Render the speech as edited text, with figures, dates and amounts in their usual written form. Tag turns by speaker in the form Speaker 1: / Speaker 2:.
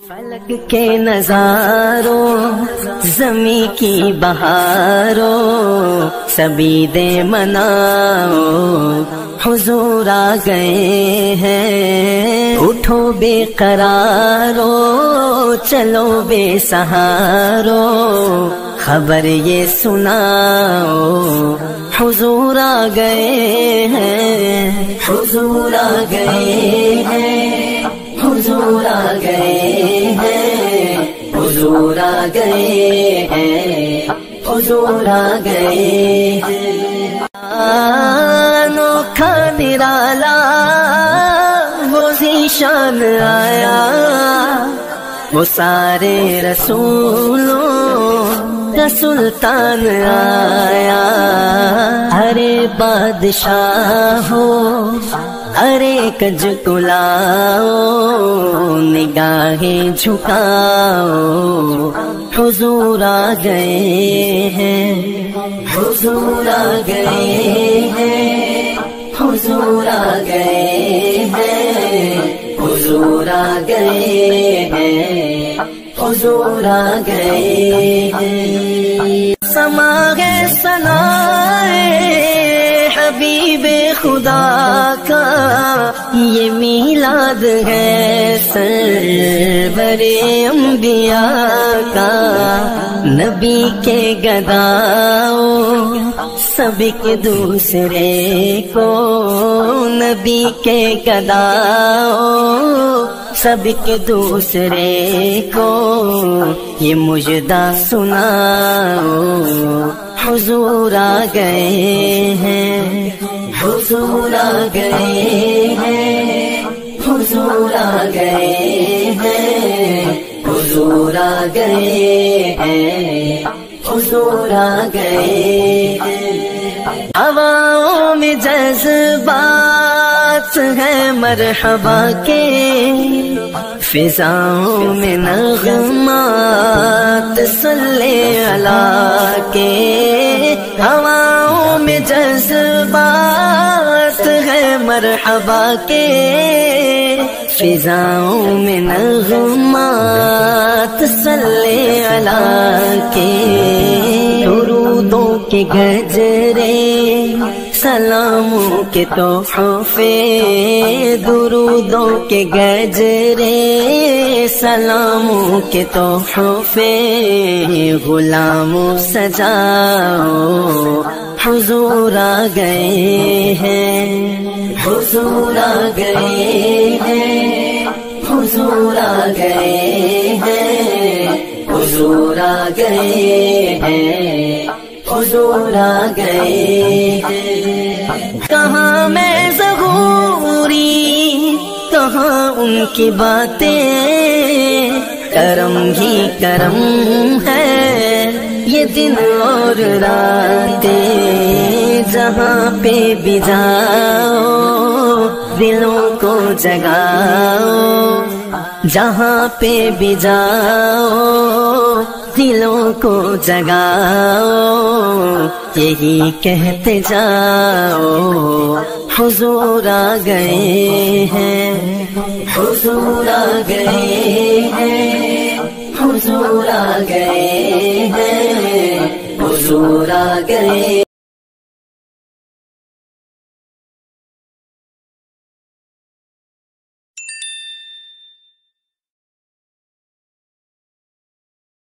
Speaker 1: فلک کے نظاروں زمیں کی بہاروں سبھی دے مناؤ حضور آ گئے ہیں، اٹھو بے قرارو چلو بے سہارو خبر یہ سناؤ حضور آ گئے ہیں، حضور آ گئے ہیں، حضور آ گئے ہیں، حضور آ گئے ہیں، حضور آ گئے ہیں۔ انوکھا نرالا وہ ذیشان آیا، وہ سارے رسولوں کا سلطان آیا، ارے بادشاہ ہو ارے کج کلاؤ نگاہیں جھکاؤ حضور آ گئے ہیں، حضور آ گئے ہیں، حضور آ گئے ہیں، حضور آ گئے ہیں، حضور آ گئے ہیں۔ سما ہے ثنائے حبیب خدا کا، یہ میلاد ہے سرور انبیاء کا، نبی کے گداؤ سب کے دوسرے کو، نبی کے گداؤ سب کے دوسرے کو، یہ مجدہ سناؤ حضور آ گئے ہیں، حضور آ گئے ہیں، حضور آ گئے ہیں، حضور آ گئے ہیں، حضور آ گئے ہیں۔ ہواؤں میں جذبات ہیں مرحبا کے، فضاؤں میں نغمات صلی اللہ کے، ہواؤں میں جذبات ہیں مرحبا کے، فضاؤں میں نغمات صلی اللہ کے، درودوں کے گجرے سلاموں کے تحفے، درودوں کے گجرے سلاموں کے تحفے، غلاموں سجاؤ حضور آ گئے ہیں، حضور آ گئے ہیں، حضور آ گئے ہیں، حضور آ گئے ہیں، حضور آ گئے ہیں۔ کہاں میں ظہوری کہاں ان کی باتیں، کرم ہی کرم ہے یہ دن اور راتیں، جہاں پہ بھی جاؤ دلوں کو جگاؤ، جہاں پہ بھی جاؤ دلوں کو جگاؤ، یہی کہتے جاؤ حضور آ گئے ہیں، حضور آ گئے ہیں، حضور آ گئے ہیں، حضور آ گئے